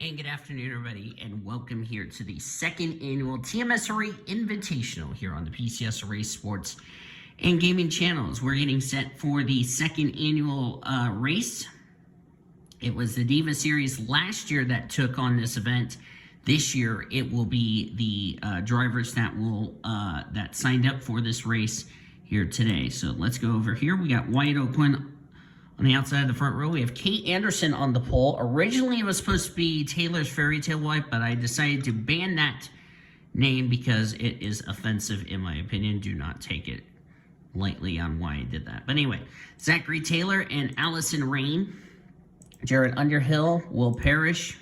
And good afternoon, everybody, and welcome here to the second annual TMSRA Invitational here on the PCSRA Sports and Gaming channels. We're getting set for the second annual race. It was the Diva Series last year that took on this event. This year, it will be the drivers that will that signed up for this race here today. So let's go over here. We got Wyatt Oakland on the outside of the front row. We have Kate Anderson on the pole. Originally, it was supposed to be Taylor's Fairy Tale Wife, but I decided to ban that name because it is offensive, in my opinion. Do not take it lightly on why I did that. But anyway, Zachary Taylor and Allison Rain. Jared Underhill, Will Parrish.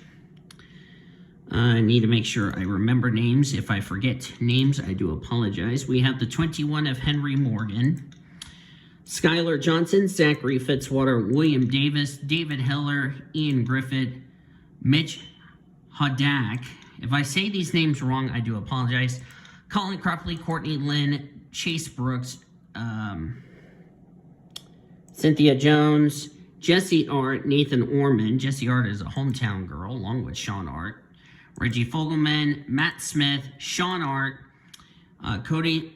I need to make sure I remember names. If I forget names, I do apologize. We have the 21 of Henry Morgan. Skylar Johnson, Zachary Fitzwater, William Davis, David Heller, Ian Griffith, Mitch Hodak. If I say these names wrong, I do apologize. Colin Cropley, Courtney Lynn, Chase Brooks, Cynthia Jones, Jesse Art, Nathan Orman. Jesse Art is a hometown girl, along with Sean Art. Reggie Fogelman, Matt Smith, Sean Art, Cody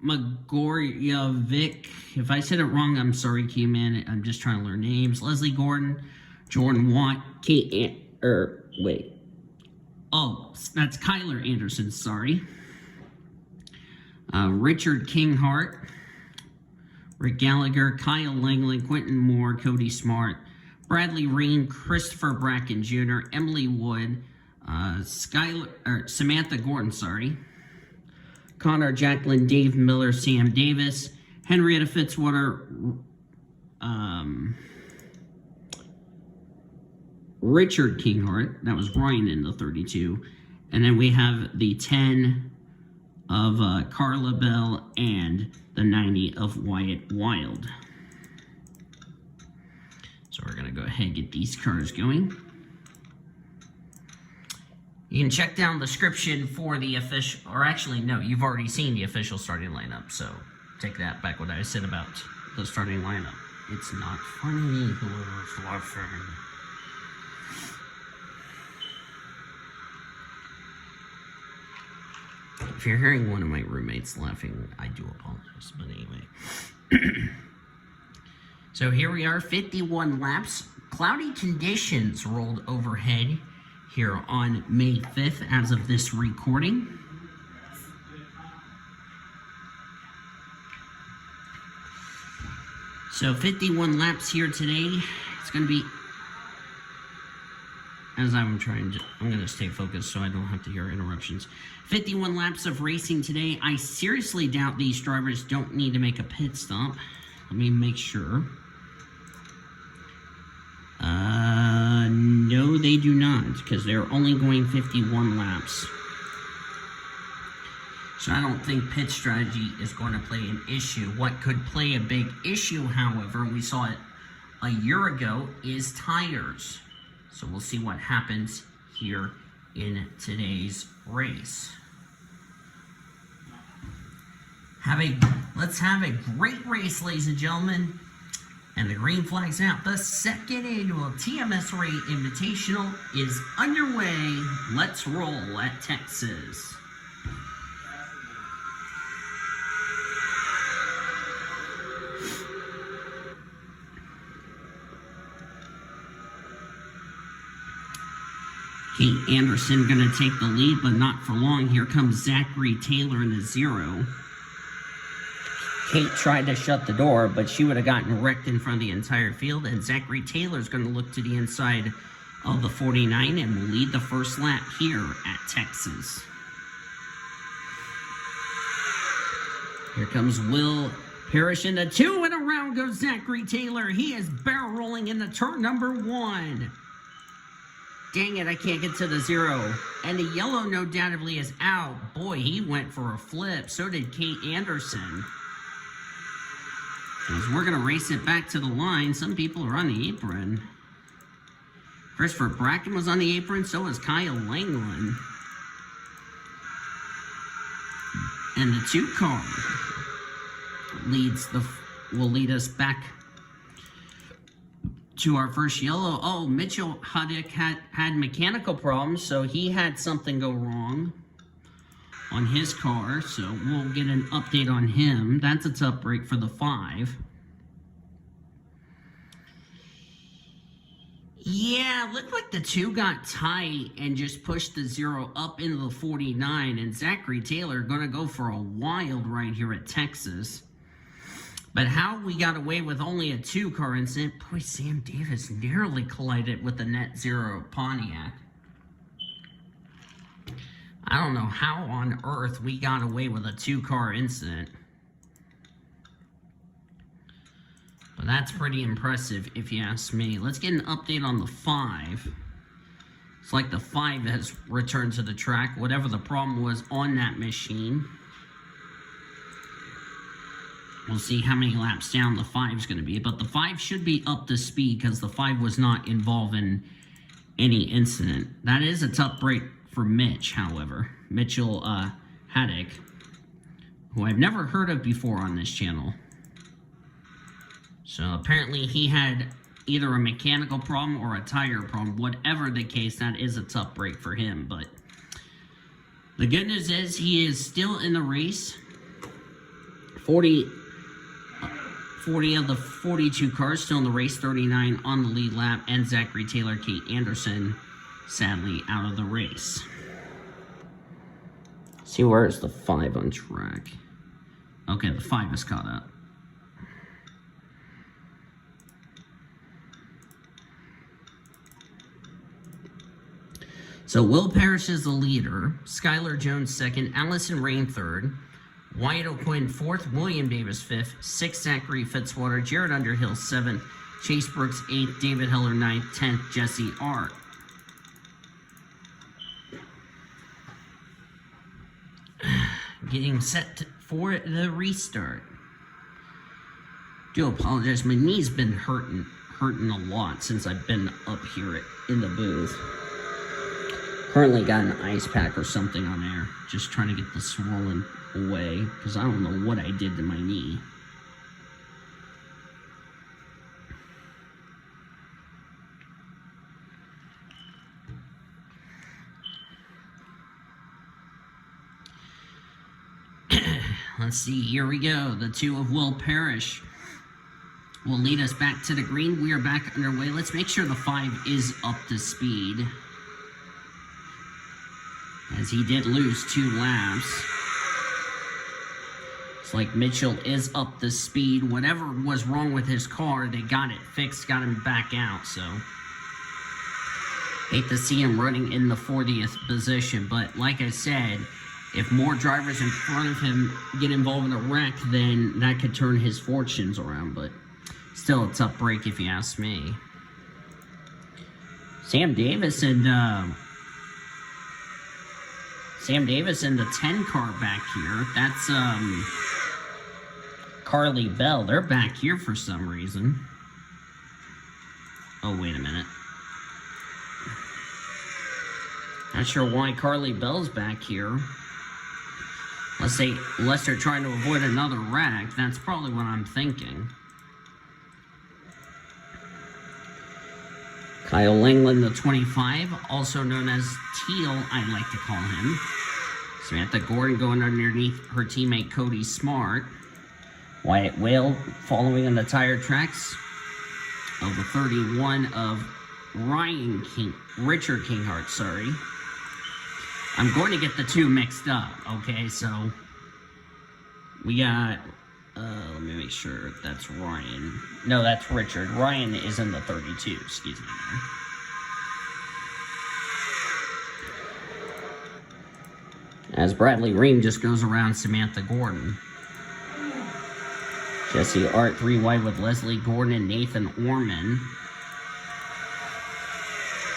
Magorjevic. If I said it wrong, I'm sorry, Key-Man. I'm just trying to learn names. Leslie Gordon, Jordan Watt, that's Kyler Anderson, sorry. Richard Kinghart, Rick Gallagher, Kyle Langley, Quentin Moore, Cody Smart, Bradley Reen, Christopher Bracken Jr., Emily Wood, Samantha Gordon, sorry. Connor Jacqueline, Dave Miller, Sam Davis, Henrietta Fitzwater, Richard Kinghart. That was Ryan in the 32. And then we have the 10 of Carla Bell and the 90 of Wyatt Wild. So we're going to go ahead and get these cars going. You can check down the description for the official, or actually, no, you've already seen the official starting lineup, so take that back what I said about the starting lineup. It's not funny, whoever's laughing. If you're hearing one of my roommates laughing, I do apologize, but anyway. So here we are, 51 laps. Cloudy conditions rolled overhead here on May 5th as of this recording. So 51 laps here today. It's going to be, as I'm going to stay focused so I don't have to hear interruptions. 51 laps of racing today. I seriously doubt these drivers don't need to make a pit stop. Let me make sure. No, they do not, because they're only going 51 laps. So I don't think pit strategy is going to play an issue. What could play a big issue, however, we saw it a year ago, is tires. So we'll see what happens here in today's race. Let's have a great race, ladies and gentlemen. And the green flag's out. The second annual TMSRA Invitational is underway. Let's roll at Texas. Kate Anderson going to take the lead, but not for long. Here comes Zachary Taylor in the 0. Kate tried to shut the door, but she would have gotten wrecked in front of the entire field, and Zachary Taylor's going to look to the inside of the 49 and will lead the first lap here at Texas. Here comes Will Parrish in the 2, and around goes Zachary Taylor. He is barrel rolling into turn number 1. Dang it, I can't get to the 0. And the yellow no doubtably is out. Boy, he went for a flip. So did Kate Anderson. As we're going to race it back to the line. Some people are on the apron. Christopher Bracken was on the apron. So was Kyle Langland. And the 2 car will lead us back to our first yellow. Oh, Mitchell Haddock had mechanical problems, so he had something go wrong on his car, so we'll get an update on him. That's a tough break for the 5. Yeah, looked like the 2 got tight and just pushed the 0 up into the 49, and Zachary Taylor going to go for a wild ride here at Texas. But how we got away with only a 2-car incident, boy, Sam Davis narrowly collided with the Net Zero Pontiac. I don't know how on earth we got away with a 2-car incident. But that's pretty impressive, if you ask me. Let's get an update on the 5. It's like the 5 has returned to the track, whatever the problem was on that machine. We'll see how many laps down the 5 is going to be. But the 5 should be up to speed because the 5 was not involved in any incident. That is a tough break for Mitch, however. Mitchell Haddock, who I've never heard of before on this channel. So apparently he had either a mechanical problem or a tire problem. Whatever the case, that is a tough break for him. But the good news is he is still in the race. 40 of the 42 cars still in the race, 39 on the lead lap, and Zachary Taylor, Kate Anderson, sadly out of the race. See, where is the 5 on track? Okay, the 5 is caught up. So Will Parrish is the leader, Skylar Jones second, Allison Rain third, Wyatt O'Quinn 4th, William Davis 5th, 6th Zachary Fitzwater, Jared Underhill 7th, Chase Brooks 8th, David Heller 9th, 10th Jesse Art. Getting set for the restart. Do apologize, my knee's been hurting a lot since I've been up here in the booth. Currently got an ice pack or something on there, just trying to get the swollen away, because I don't know what I did to my knee. Let's see, here we go. The 2 of Will Parrish will lead us back to the green. We are back underway. Let's make sure the 5 is up to speed, as he did lose 2 laps. It's like Mitchell is up to speed. Whatever was wrong with his car, they got it fixed, got him back out, so hate to see him running in the 40th position, but like I said, if more drivers in front of him get involved in a wreck, then that could turn his fortunes around, but still a tough break if you ask me. Sam Davis and the 10 car back here. That's Carly Bell. They're back here for some reason. Oh, wait a minute. Not sure why Carly Bell's back here. Unless they're trying to avoid another wreck. That's probably what I'm thinking. Kyle Langland, the 25, also known as Teal, I like to call him. Samantha Gordon going underneath her teammate Cody Smart. Wyatt Whale following on the tire tracks of the 31 of Richard Kinghart, sorry. I'm going to get the 2 mixed up, okay? So, we got, let me make sure that's Ryan. No, that's Richard. Ryan is in the 32, excuse me. As Bradley Ream just goes around Samantha Gordon. Jesse Art 3 wide with Leslie Gordon and Nathan Orman.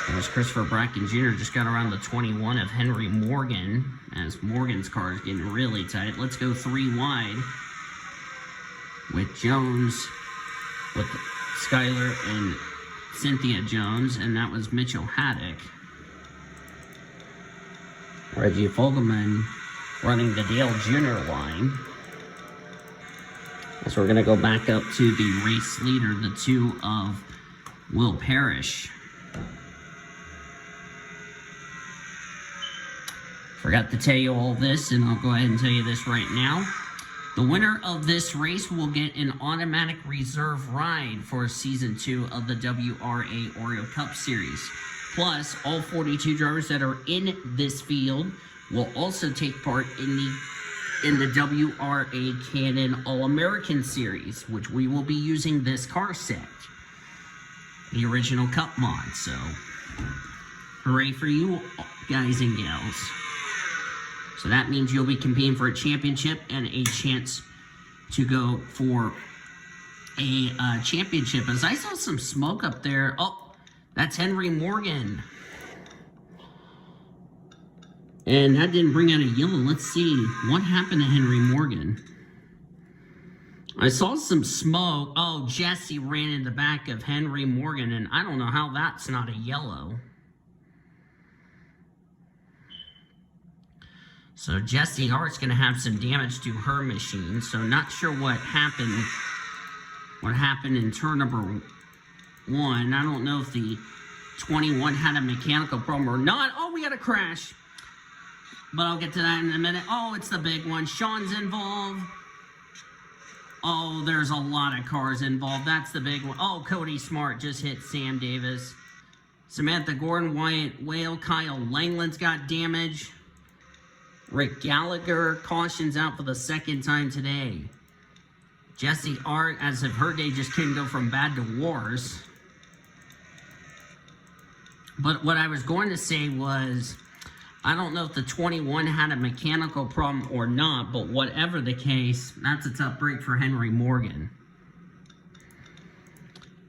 There's Christopher Bracken Jr. just got around the 21 of Henry Morgan, as Morgan's car is getting really tight. Let's go 3 wide with Jones, with Skylar and Cynthia Jones, and that was Mitchell Haddock. Reggie Fogelman running the Dale Jr. line. So we're going to go back up to the race leader, the 2 of Will Parrish. Forgot to tell you all this, and I'll go ahead and tell you this right now. The winner of this race will get an automatic reserve ride for Season 2 of the WRA Oreo Cup Series. Plus, all 42 drivers that are in this field will also take part in the WRA Canon All-American Series, which we will be using this car set. The original Cup mod, so hooray for you guys and gals. So that means you'll be competing for a championship and a chance to go for a championship. As I saw some smoke up there. Oh, that's Henry Morgan. And that didn't bring out a yellow. Let's see. What happened to Henry Morgan? I saw some smoke. Oh, Jesse ran in the back of Henry Morgan, and I don't know how that's not a yellow. So Jessie Hart's going to have some damage to her machine. So not sure what happened in turn number 1. I don't know if the 21 had a mechanical problem or not. Oh, we got a crash. But I'll get to that in a minute. Oh, it's the big one. Sean's involved. Oh, there's a lot of cars involved. That's the big one. Oh, Cody Smart just hit Sam Davis. Samantha Gordon, Wyatt Whale, Kyle Langland's got damage. Rick Gallagher cautions out for the second time today. Jesse Art, as if her day just couldn't go from bad to worse. But what I was going to say was, I don't know if the 21 had a mechanical problem or not, but whatever the case, that's a tough break for Henry Morgan.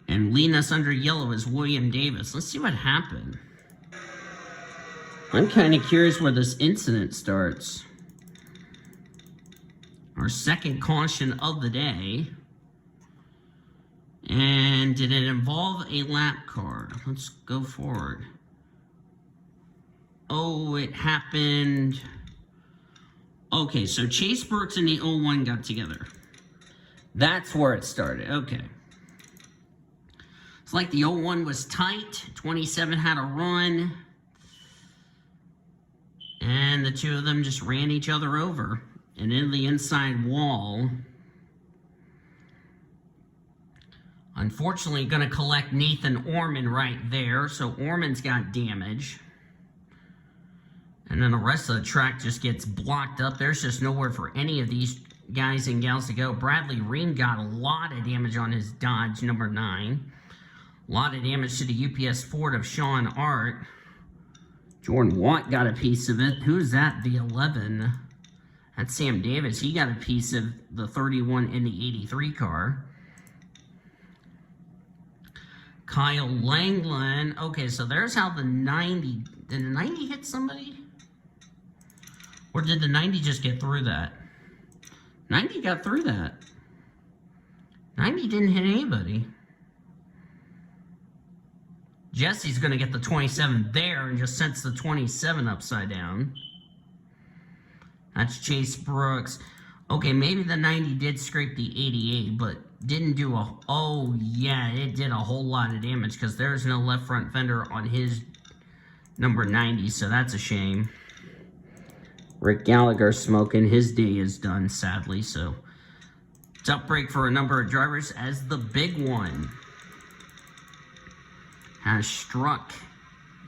And leading us under yellow is William Davis. Let's see what happened. I'm kind of curious where this incident starts. Our second caution of the day. And did it involve a lap car? Let's go forward. Oh, it happened. Okay, so Chase Brooks and the 01 got together. That's where it started. Okay. It's like the 01 was tight. 27 had a run. And the two of them just ran each other over and in the inside wall. Unfortunately, going to collect Nathan Orman right there. So Orman's got damage. And then the rest of the track just gets blocked up. There's just nowhere for any of these guys and gals to go. Bradley Reen got a lot of damage on his Dodge, number 9. A lot of damage to the UPS Ford of Sean Art. Jordan Watt got a piece of it. Who's that? The 11. That's Sam Davis. He got a piece of the 31 in the 83 car. Kyle Langland. Okay, so there's how the 90... Did the 90 hit somebody? Or did the 90 just get through that? 90 got through that. 90 didn't hit anybody. Jesse's going to get the 27 there and just sets the 27 upside down. That's Chase Brooks. Okay, maybe the 90 did scrape the 88, but didn't do a... Oh, yeah, it did a whole lot of damage because there's no left front fender on his number 90, so that's a shame. Rick Gallagher smoking. His day is done, sadly, so... Tough break for a number of drivers as the big one has struck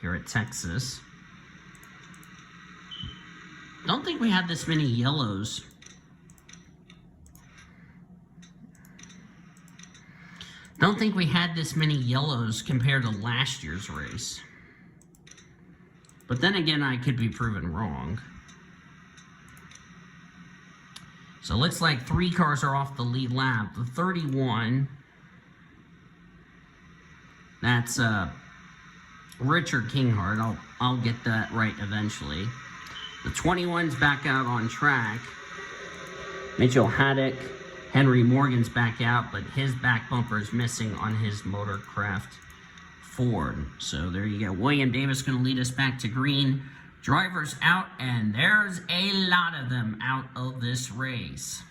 here at Texas. Don't think we had this many yellows. Don't think we had this many yellows compared to last year's race. But then again, I could be proven wrong. So it looks like 3 cars are off the lead lap. The 31... That's Richard Kinghart. I'll get that right eventually. The 21's back out on track. Mitchell Haddock, Henry Morgan's back out, but his back bumper is missing on his Motorcraft Ford. So there you go. William Davis going to lead us back to green. Drivers out, and there's a lot of them out of this race.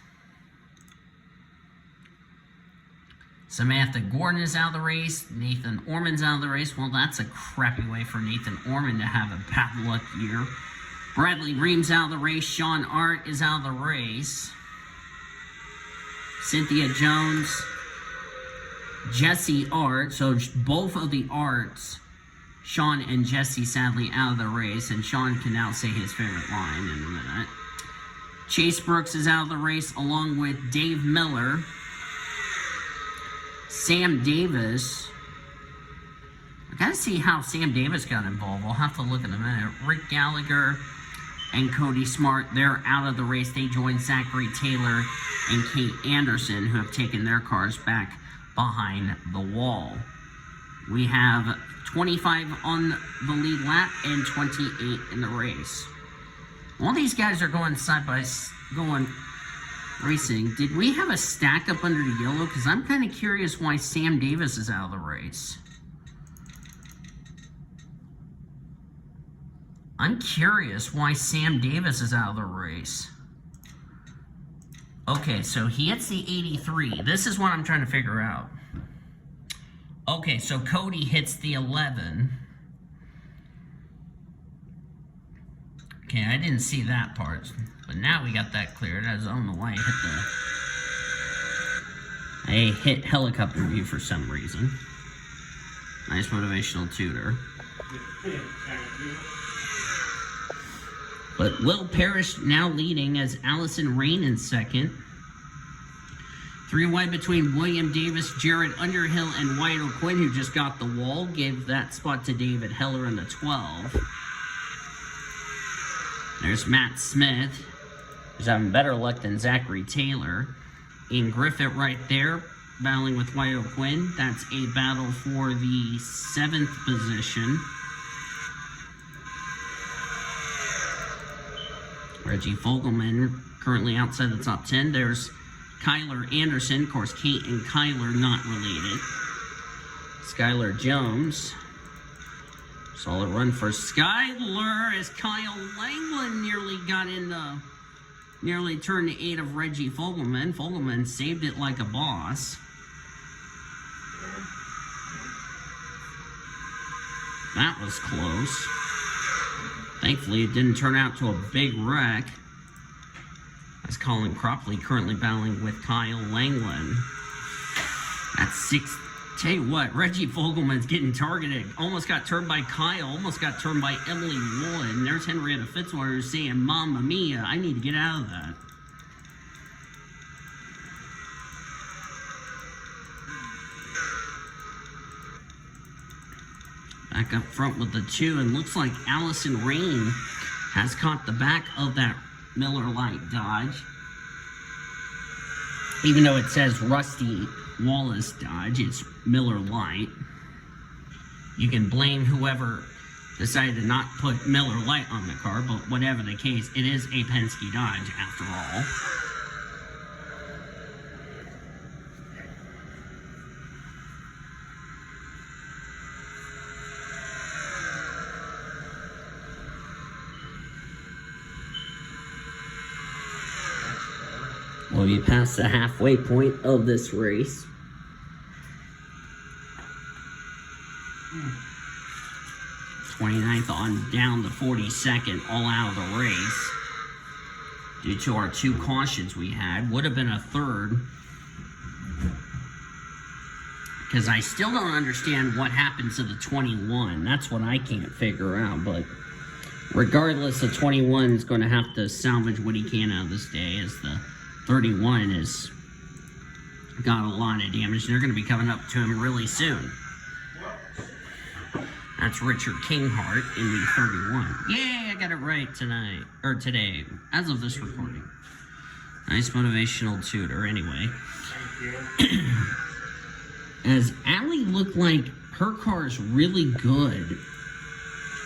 Samantha Gordon is out of the race. Nathan Orman's out of the race. Well, that's a crappy way for Nathan Orman to have a bad luck year. Bradley Reams out of the race. Sean Art is out of the race. Cynthia Jones. Jesse Art. So both of the Arts, Sean and Jesse, sadly out of the race. And Sean can now say his favorite line in a minute. Chase Brooks is out of the race along with Dave Miller. Sam Davis. I gotta see how Sam Davis got involved. We'll have to look in a minute. Rick Gallagher and Cody Smart, they're out of the race. They joined Zachary Taylor and Kate Anderson, who have taken their cars back behind the wall. We have 25 on the lead lap and 28 in the race. All these guys are going side by going racing. Did we have a stack up under the yellow? Because I'm kind of curious why Sam Davis is out of the race. I'm curious why Sam Davis is out of the race. Okay, so he hits the 83. This is what I'm trying to figure out. Okay, so Cody hits the 11. Okay, I didn't see that part, but now we got that cleared. I don't know why I hit helicopter view for some reason. Nice motivational tutor. But Will Parrish now leading as Allison Rain in second. 3 wide between William Davis, Jared Underhill, and Wyatt O'Quinn, who just got the wall. Gave that spot to David Heller in the 12. There's Matt Smith, who's having better luck than Zachary Taylor. Ian Griffith right there, battling with Wyatt O'Quinn. That's a battle for the 7th position. Reggie Fogelman currently outside the top 10. There's Kyler Anderson. Of course, Kate and Kyler not related. Skylar Jones. Solid run for Skyler as Kyle Langland nearly turned the 8 of Reggie Fogelman. Fogelman saved it like a boss. That was close. Thankfully, it didn't turn out to a big wreck. As Colin Cropley currently battling with Kyle Langland. That's 6. Tell you what, Reggie Fogelman's getting targeted. Almost got turned by Kyle. Almost got turned by Emily Wood. There's Henrietta Fitzwater saying, "Mamma mia, I need to get out of that." Back up front with the 2, and looks like Allison Rain has caught the back of that Miller Lite Dodge. Even though it says Rusty Wallace Dodge, it's Miller Lite. You can blame whoever decided to not put Miller Lite on the car, but whatever the case, it is a Penske Dodge after all. Well, we passed the halfway point of this race. 29th on down to 42nd, all out of the race. Due to our 2 cautions we had. Would have been a 3rd. Because I still don't understand what happens to the 21. That's what I can't figure out, but regardless, the 21 is going to have to salvage what he can out of this day, as the 31 has got a lot of damage. They're going to be coming up to him really soon. That's Richard Kinghart in the 31. Yay, I got it right tonight, or today, as of this recording. Nice motivational tutor, anyway. As Allie looked like her car is really good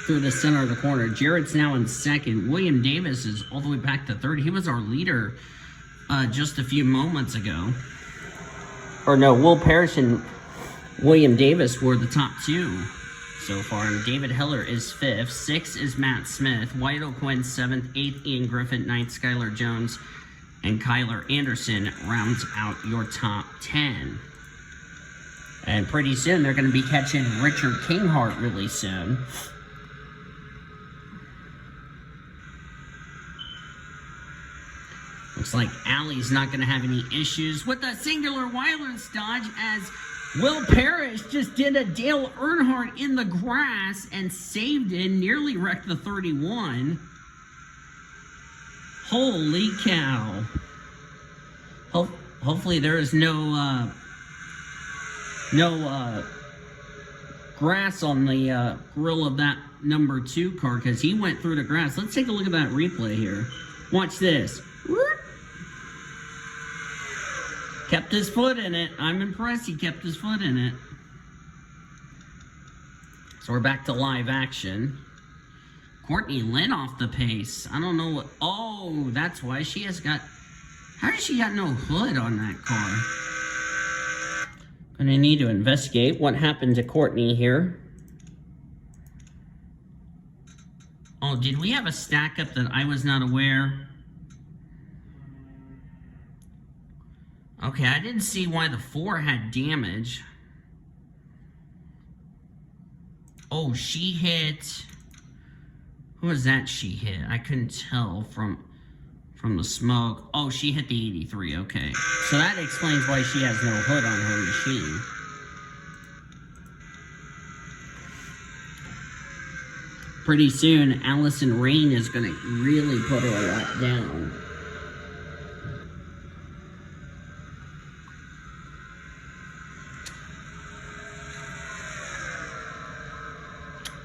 through the center of the corner. Jared's now in 2nd. William Davis is all the way back to 3rd. He was our leader just a few moments ago. Or no, Will Parrish and William Davis were the top 2 so far. And David Heller is 5th. 6th is Matt Smith. Wyatt O'Quinn 7th. 8th Ian Griffith. 9th Skylar Jones. And Kyler Anderson rounds out your top 10. And pretty soon, they're going to be catching Richard Kinghart really soon. Looks like Allie's not going to have any issues with a singular wireless dodge as Will Parrish just did a Dale Earnhardt in the grass and saved it, nearly wrecked the 31. Holy cow. Hopefully there is no grass on the grill of that number 2 car because he went through the grass. Let's take a look at that replay here. Watch this. Kept his foot in it. I'm impressed he kept his foot in it. So we're back to live action. Courtney Lynn off the pace. I don't know what... Oh, that's why she has got... How does she got no hood on that car? Gonna need to investigate what happened to Courtney here. Oh, did we have a stack up that I was not aware? Okay, I didn't see why the 4 had damage. Oh, she hit... Who was that she hit? I couldn't tell from the smoke. Oh, she hit the 83, okay. So that explains why she has no hood on her machine. Pretty soon, Allison Rain is going to really put her a lot down.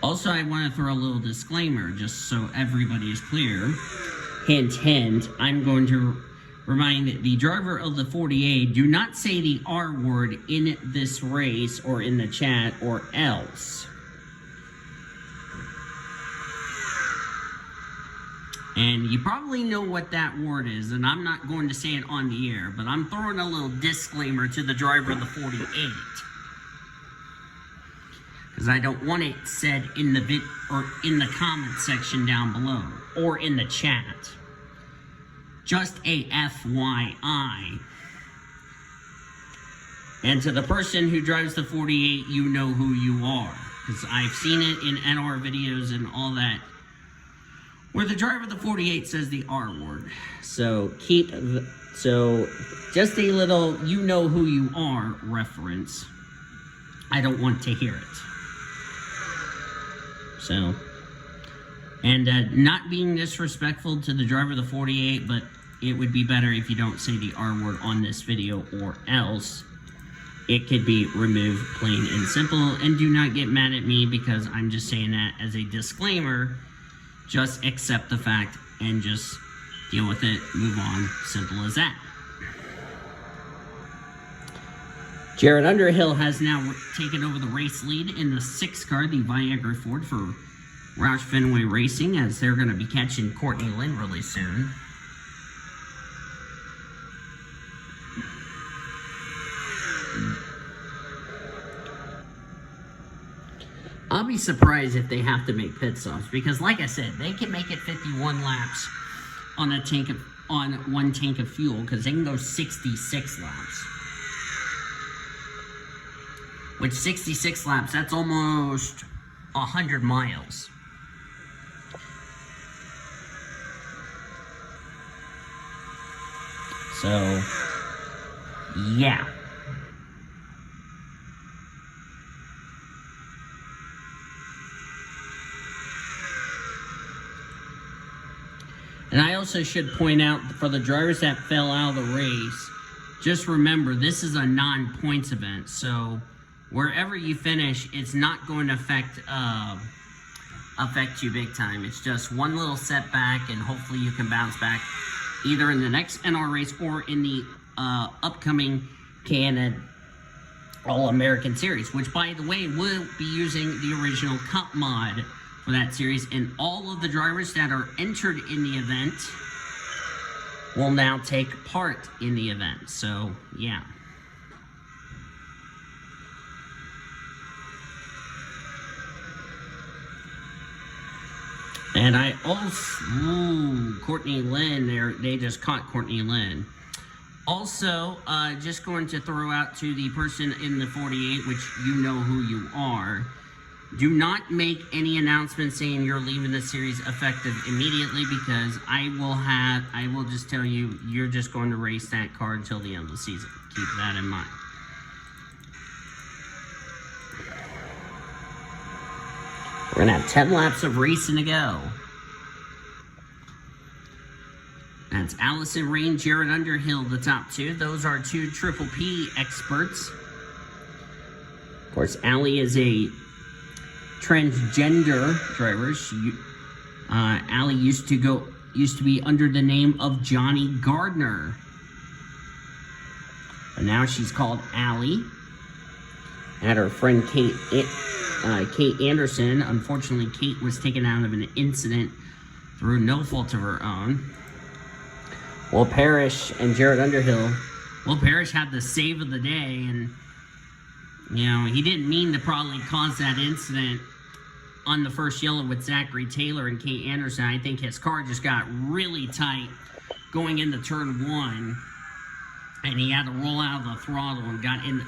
Also, I want to throw a little disclaimer just so everybody is clear. Hint, hint, I'm going to remind the driver of the 48, do not say the R word in this race or in the chat or else. And you probably know what that word is, and I'm not going to say it on the air, but I'm throwing a little disclaimer to the driver of the 48. Because I don't want it said in the or in the comment section down below or in the chat. Just a FYI. And to the person who drives the 48, you know who you are. Because I've seen it in NR videos and all that, where the driver of the 48 says the R word. So just a little you know who you are reference. I don't want to hear it. So, and not being disrespectful to the driver of the 48, but it would be better if you don't say the R word on this video or else it could be removed plain and simple. And do not get mad at me because I'm just saying that as a disclaimer. Just accept the fact and just deal with it, move on, simple as that. Jared Underhill has now taken over the race lead in the 6th car, the Viagra Ford for Roush Fenway Racing, as they're going to be catching Courtney Lynn really soon. I'll be surprised if they have to make pit stops because, like I said, they can make it 51 laps on one tank of fuel because they can go 66 laps. Which 66 laps, that's almost 100 miles. So, yeah. And I also should point out, for the drivers that fell out of the race, just remember, this is a non-points event, so wherever you finish, it's not going to affect you big time. It's just one little setback, and hopefully you can bounce back either in the next NR race or in the upcoming Canada All-American Series, which, by the way, will be using the original Cup mod for that series, and all of the drivers that are entered in the event will now take part in the event. So, yeah. And I also, Courtney Lynn, they just caught Courtney Lynn. Also, just going to throw out to the person in the 48, which you know who you are. Do not make any announcements saying you're leaving the series effective immediately, because I will just tell you, you're just going to race that car until the end of the season. Keep that in mind. We're gonna have 10 laps of racing to go. That's Allison Rain, Jared Underhill, the top two. Those are two Triple P experts. Of course, Allie is a transgender driver. Allie used to be under the name of Johnny Gardner, but now she's called Allie. Had her friend Kate Anderson. Unfortunately, Kate was taken out of an incident through no fault of her own. Will Parrish and Jared Underhill. Will Parrish had the save of the day, and you know, he didn't mean to probably cause that incident on the first yellow with Zachary Taylor and Kate Anderson. I think his car just got really tight going into turn one, and he had to roll out of the throttle and got in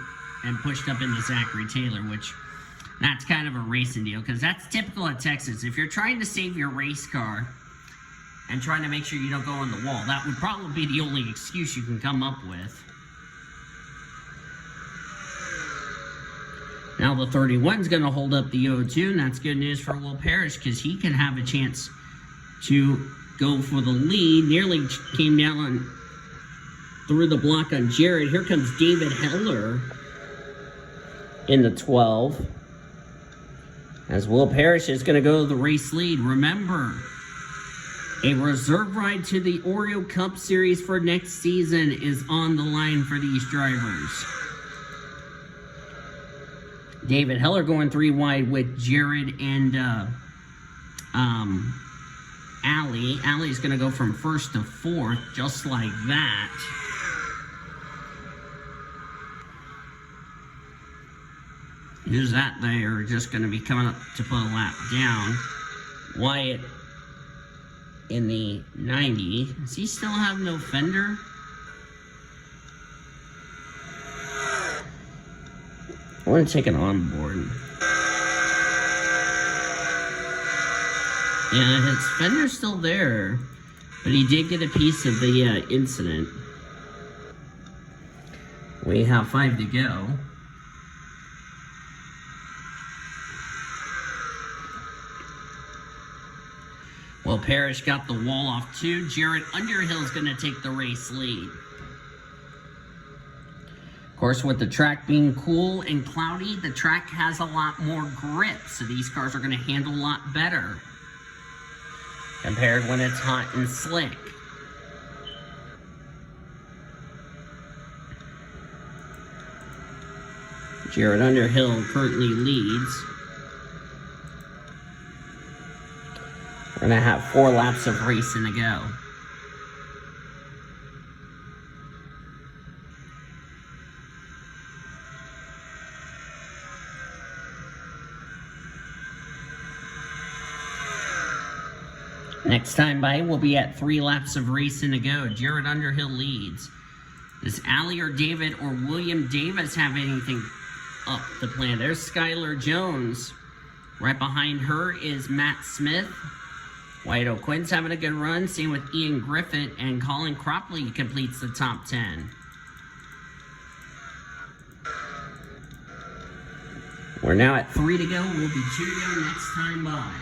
and pushed up into Zachary Taylor, which that's kind of a racing deal, because that's typical of Texas. If you're trying to save your race car and trying to make sure you don't go on the wall, that would probably be the only excuse you can come up with. Now the 31's going to hold up the 0-2, and that's good news for Will Parrish, because he can have a chance to go for the lead. Nearly came down through the block on Jared. Here comes David Heller in the 12. As Will Parrish is going to go to the race lead. Remember, a reserve ride to the Oreo Cup Series for next season is on the line for these drivers. David Heller going 3 wide with Jared and Allie. Allie's going to go from first to fourth, just like that. Here's that. They are just going to be coming up to put a lap down. Wyatt in the 90. Does he still have no fender? I want to take it on board. Yeah, his fender's still there, but he did get a piece of the incident. We have 5 to go. Well, Parrish got the wall off too. Jared Underhill's going to take the race lead. Of course, with the track being cool and cloudy, the track has a lot more grip, so these cars are going to handle a lot better compared when it's hot and slick. Jared Underhill currently leads. We're going to have 4 laps of racing to go. Next time by, we'll be at 3 laps of racing to go. Jared Underhill leads. Does Allie or David or William Davis have anything up the plan? There's Skylar Jones. Right behind her is Matt Smith. Wyatt O'Quinn's having a good run. Same with Ian Griffith, and Colin Cropley completes the top 10. We're now at 3 to go. We'll be 2 to go next time by.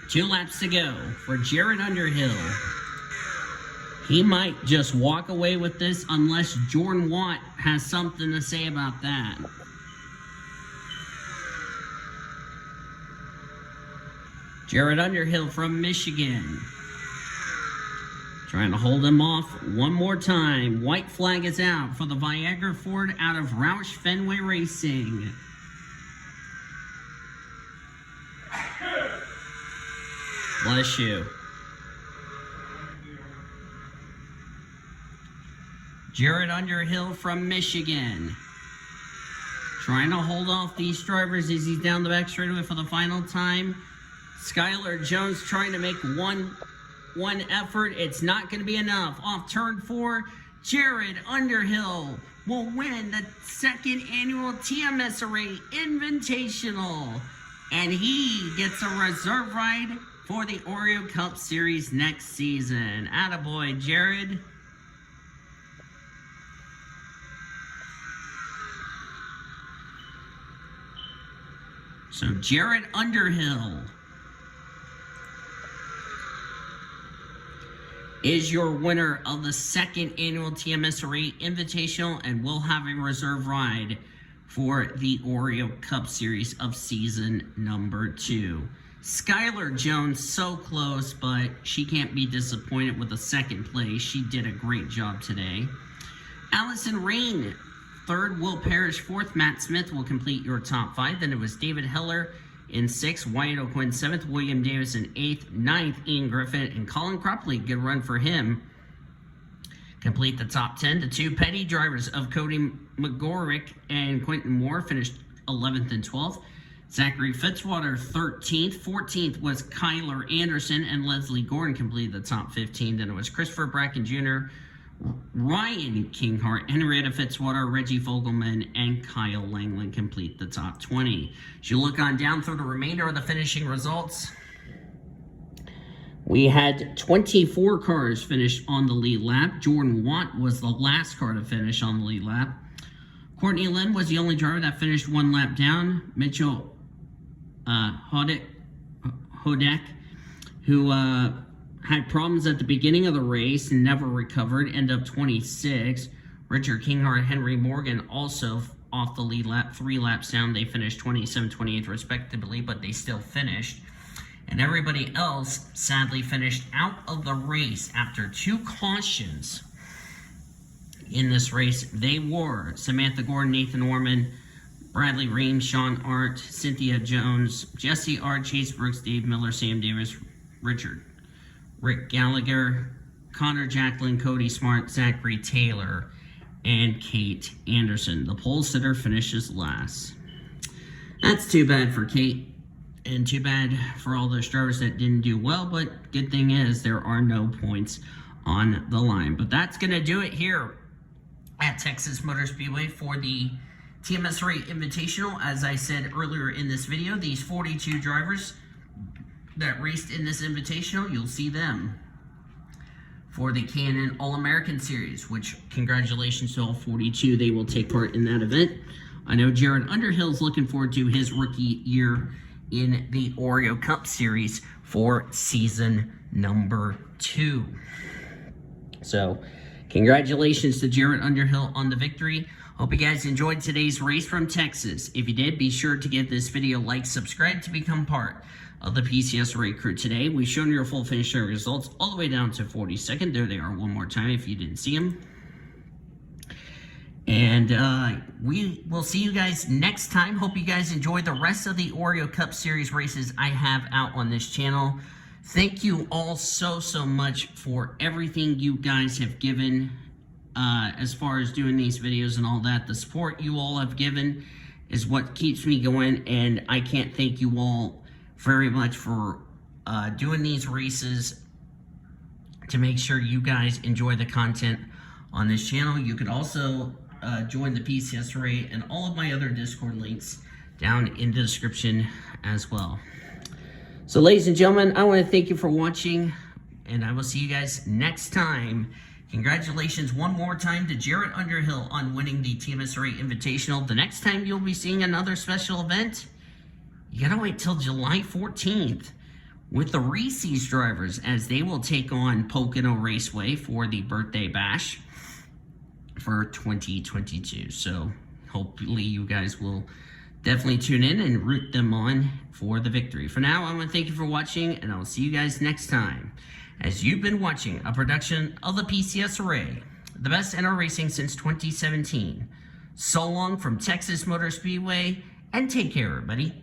Two laps to go for Jared Underhill. He might just walk away with this unless Jordan Watt has something to say about that. Jared Underhill from Michigan. Trying to hold him off one more time. White flag is out for the Viagra Ford out of Roush Fenway Racing. Bless you. Jared Underhill from Michigan. Trying to hold off these drivers as he's down the back straightaway for the final time. Skylar Jones trying to make one effort. It's not going to be enough. Off turn 4, Jared Underhill will win the second annual TMSRA Invitational. And he gets a reserve ride for the Oreo Cup Series next season. Attaboy, Jared. So Jared Underhill is your winner of the second annual TMSRA Invitational, and will have a reserve ride for the Oreo Cup Series of season number 2. Skylar Jones, so close, but she can't be disappointed with the second place. She did a great job today. Allison Rain, 3rd. Will Parrish, 4th. Matt Smith will complete your top 5. Then it was David Heller in 6th. Wyatt O'Quinn, 7th. William Davis in 8th. 9th, Ian Griffin. And Colin Cropley, good run for him. Complete the top 10. The 2 petty drivers of Cody McGorrick and Quentin Moore finished 11th and 12th. Zachary Fitzwater, 13th. 14th was Kyler Anderson, and Leslie Gordon completed the top 15. Then it was Christopher Bracken Jr., Ryan Kinghart, Henrietta Fitzwater, Reggie Fogelman, and Kyle Langland complete the top 20. As you look on down through the remainder of the finishing results, we had 24 cars finish on the lead lap. Jordan Watt was the last car to finish on the lead lap. Courtney Lynn was the only driver that finished 1 lap down. Mitchell Hodek, who had problems at the beginning of the race and never recovered, ended up 26. Richard Kinghart, Henry Morgan also off the lead lap, 3 laps down. They finished 27, 28 respectively, but they still finished. And everybody else sadly finished out of the race after 2 cautions in this race. They were Samantha Gordon, Nathan Orman, Bradley Ream, Sean Art, Cynthia Jones, Jesse R., Chase Brooks, Dave Miller, Sam Davis, Rick Gallagher, Connor Jacqueline, Cody Smart, Zachary Taylor, and Kate Anderson. The pole sitter finishes last. That's too bad for Kate, and too bad for all those drivers that didn't do well, but good thing is there are no points on the line. But that's going to do it here at Texas Motor Speedway for the TMSRA Invitational. As I said earlier in this video, these 42 drivers that raced in this Invitational, you'll see them for the K&N All-American Series, which congratulations to all 42. They will take part in that event. I know Jared Underhill's looking forward to his rookie year in the Oreo Cup Series for season number 2. So, congratulations to Jared Underhill on the victory. Hope you guys enjoyed today's race from Texas. If you did, be sure to give this video a like, subscribe to become part of the PCSRA crew today. We've shown your full finish results all the way down to 42nd. There they are one more time if you didn't see them. And we will see you guys next time. Hope you guys enjoy the rest of the Oreo Cup Series races I have out on this channel. Thank you all so much for everything you guys have given as far as doing these videos and all that. The support you all have given is what keeps me going, and I can't thank you all very much for doing these races to make sure you guys enjoy the content on this channel. You could also join the PCSRA and all of my other Discord links down in the description as well. So ladies and gentlemen, I want to thank you for watching, and I will see you guys next time. Congratulations one more time to Jared Underhill on winning the TMSRA Invitational. The next time you'll be seeing another special event, you gotta wait till July 14th with the Reese's drivers, as they will take on Pocono Raceway for the birthday bash for 2022. So hopefully you guys will definitely tune in and root them on for the victory. For now, I want to thank you for watching, and I'll see you guys next time, as you've been watching a production of the PCSRA, the best in our racing since 2017. So long from Texas Motor Speedway, and take care, everybody.